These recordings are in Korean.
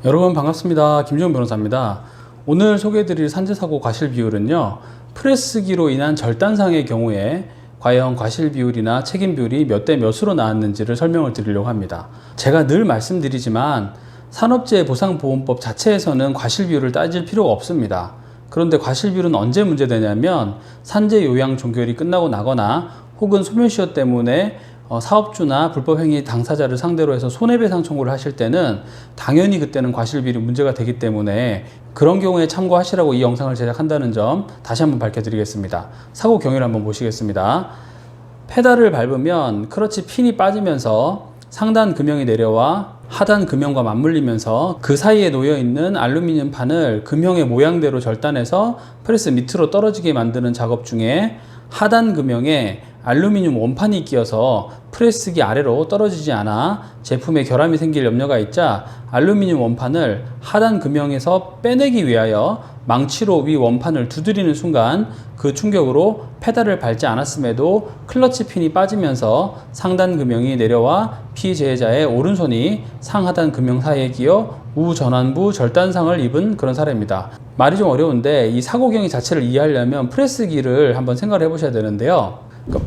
여러분 반갑습니다. 김지훈 변호사입니다. 오늘 소개해드릴 산재사고 과실 비율은요, 프레스기로 인한 절단상의 경우에 과연 과실 비율이나 책임 비율이 몇 대 몇으로 나왔는지를 설명을 드리려고 합니다. 제가 늘 말씀드리지만 산업재해보상보험법 자체에서는 과실 비율을 따질 필요가 없습니다. 그런데 과실 비율은 언제 문제되냐면 산재 요양 종결이 끝나고 나거나 혹은 소멸시효 때문에 사업주나 불법행위 당사자를 상대로 해서 손해배상 청구를 하실 때는 당연히 그때는 과실비율이 문제가 되기 때문에 그런 경우에 참고하시라고 이 영상을 제작한다는 점 다시 한번 밝혀드리겠습니다. 사고 경위를 한번 보시겠습니다. 페달을 밟으면 크러치 핀이 빠지면서 상단 금형이 내려와 하단 금형과 맞물리면서 그 사이에 놓여있는 알루미늄 판을 금형의 모양대로 절단해서 프레스 밑으로 떨어지게 만드는 작업 중에 하단 금형에 알루미늄 원판이 끼어서 프레스기 아래로 떨어지지 않아 제품에 결함이 생길 염려가 있자 알루미늄 원판을 하단 금형에서 빼내기 위하여 망치로 위 원판을 두드리는 순간 그 충격으로 페달을 밟지 않았음에도 클러치 핀이 빠지면서 상단 금형이 내려와 피재해자의 오른손이 상하단 금형 사이에 끼어 우전환부 절단상을 입은 그런 사례입니다. 말이 좀 어려운데 이 사고 경위 자체를 이해하려면 프레스기를 한번 생각을 해보셔야 되는데요.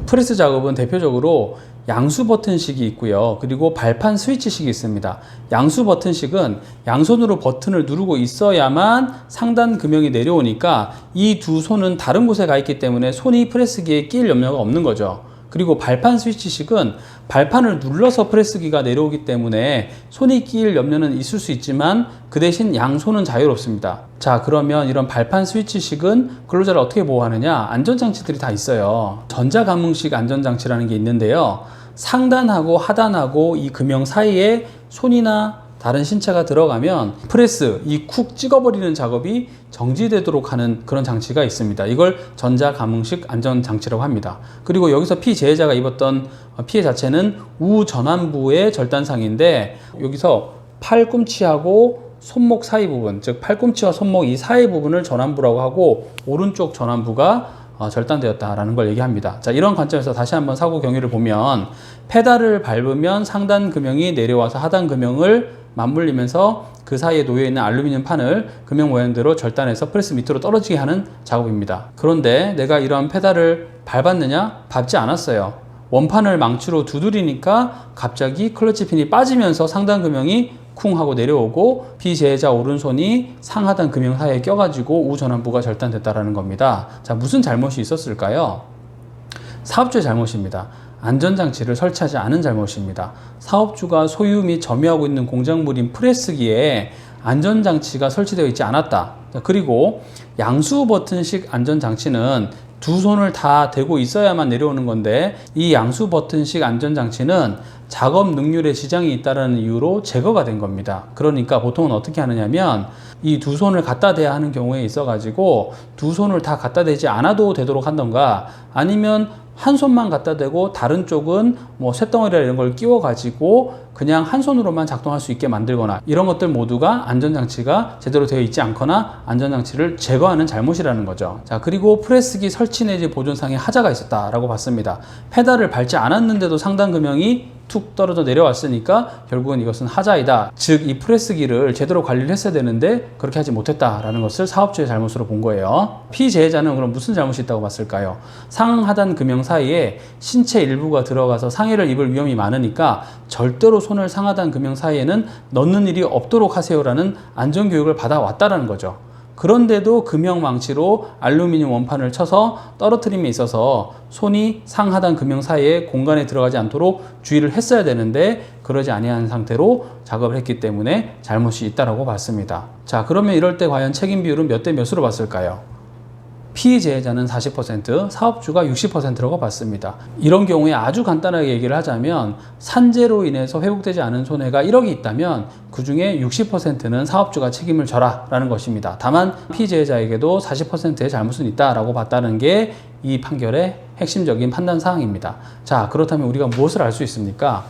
프레스 작업은 대표적으로 양수 버튼식이 있고요. 그리고 발판 스위치식이 있습니다. 양수 버튼식은 양손으로 버튼을 누르고 있어야만 상단 금형이 내려오니까 이 두 손은 다른 곳에 가 있기 때문에 손이 프레스기에 끼일 염려가 없는 거죠. 그리고 발판 스위치식은 발판을 눌러서 프레스기가 내려오기 때문에 손이 끼일 염려는 있을 수 있지만 그 대신 양손은 자유롭습니다. 자, 그러면 이런 발판 스위치식은 근로자를 어떻게 보호하느냐? 안전장치들이 다 있어요. 전자감응식 안전장치라는 게 있는데요. 상단하고 하단하고 이 금형 사이에 손이나 다른 신체가 들어가면 프레스, 이 쿡 찍어버리는 작업이 정지되도록 하는 그런 장치가 있습니다. 이걸 전자감응식 안전장치라고 합니다. 그리고 여기서 피재해자가 입었던 피해 자체는 우전환부의 절단상인데 여기서 팔꿈치하고 손목 사이 부분, 즉 팔꿈치와 손목 이 사이 부분을 전환부라고 하고 오른쪽 전환부가 절단되었다라는 걸 얘기합니다. 자, 이런 관점에서 다시 한번 사고 경위를 보면 페달을 밟으면 상단 금형이 내려와서 하단 금형을 맞물리면서 그 사이에 놓여있는 알루미늄 판을 금형 모양대로 절단해서 프레스 밑으로 떨어지게 하는 작업입니다. 그런데 내가 이런 페달을 밟았느냐? 밟지 않았어요. 원판을 망치로 두드리니까 갑자기 클러치 핀이 빠지면서 상단 금형이 쿵 하고 내려오고 피재해자 오른손이 상하단 금형 사이에 껴가지고 우전환부가 절단됐다라는 겁니다. 자, 무슨 잘못이 있었을까요? 사업주의 잘못입니다. 안전장치를 설치하지 않은 잘못입니다. 사업주가 소유 및 점유하고 있는 공작물인 프레스기에 안전장치가 설치되어 있지 않았다. 그리고 양수 버튼식 안전장치는 두 손을 다 대고 있어야만 내려오는 건데 이 양수 버튼식 안전장치는 작업 능률에 지장이 있다는 이유로 제거가 된 겁니다. 그러니까 보통은 어떻게 하느냐면 이 두 손을 갖다 대야 하는 경우에 있어 가지고 두 손을 다 갖다 대지 않아도 되도록 한던가 아니면 한 손만 갖다 대고 다른 쪽은 뭐 쇳덩어리나 이런 걸 끼워 가지고 그냥 한 손으로만 작동할 수 있게 만들거나 이런 것들 모두가 안전장치가 제대로 되어 있지 않거나 안전장치를 제거하는 잘못이라는 거죠. 자, 그리고 프레스기 설치 내지 보존상에 하자가 있었다라고 봤습니다. 페달을 밟지 않았는데도 상단 금형이 툭 떨어져 내려왔으니까 결국은 이것은 하자이다. 즉 이 프레스기를 제대로 관리를 했어야 되는데 그렇게 하지 못했다라는 것을 사업주의 잘못으로 본 거예요. 피재해자는 그럼 무슨 잘못이 있다고 봤을까요? 상하단 금형 사이에 신체 일부가 들어가서 상해를 입을 위험이 많으니까 절대로 손을 상하단 금형 사이에는 넣는 일이 없도록 하세요라는 안전교육을 받아왔다라는 거죠. 그런데도 금형 망치로 알루미늄 원판을 쳐서 떨어뜨림에 있어서 손이 상하단 금형 사이에 공간에 들어가지 않도록 주의를 했어야 되는데 그러지 아니한 상태로 작업을 했기 때문에 잘못이 있다라고 봤습니다. 자, 그러면 이럴 때 과연 책임 비율은 몇 대 몇으로 봤을까요? 피재해자는 40%, 사업주가 60%라고 봤습니다. 이런 경우에 아주 간단하게 얘기를 하자면 산재로 인해서 회복되지 않은 손해가 1억이 있다면 그 중에 60%는 사업주가 책임을 져라 라는 것입니다. 다만 피재해자에게도 40%의 잘못은 있다라고 봤다는 게 이 판결의 핵심적인 판단 사항입니다. 자, 그렇다면 우리가 무엇을 알 수 있습니까?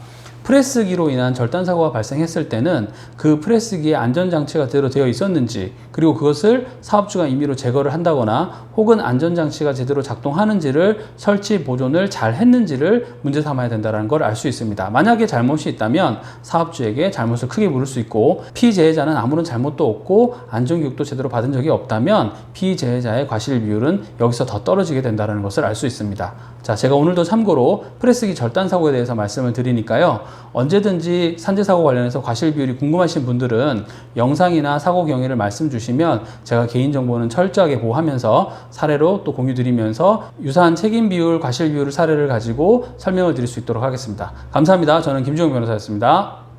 프레스기로 인한 절단 사고가 발생했을 때는 그 프레스기의 안전장치가 제대로 되어 있었는지, 그리고 그것을 사업주가 임의로 제거를 한다거나 혹은 안전장치가 제대로 작동하는지를 설치 보존을 잘 했는지를 문제 삼아야 된다는 걸 알 수 있습니다. 만약에 잘못이 있다면 사업주에게 잘못을 크게 물을 수 있고, 피재해자는 아무런 잘못도 없고 안전교육도 제대로 받은 적이 없다면 피재해자의 과실 비율은 여기서 더 떨어지게 된다는 것을 알 수 있습니다. 자, 제가 오늘도 참고로 프레스기 절단 사고에 대해서 말씀을 드리니까요, 언제든지 산재 사고 관련해서 과실 비율이 궁금하신 분들은 영상이나 사고 경위를 말씀 주시면 제가 개인정보는 철저하게 보호하면서 사례로 또 공유 드리면서 유사한 책임 비율, 과실 비율 사례를 가지고 설명을 드릴 수 있도록 하겠습니다. 감사합니다. 저는 김주영 변호사였습니다.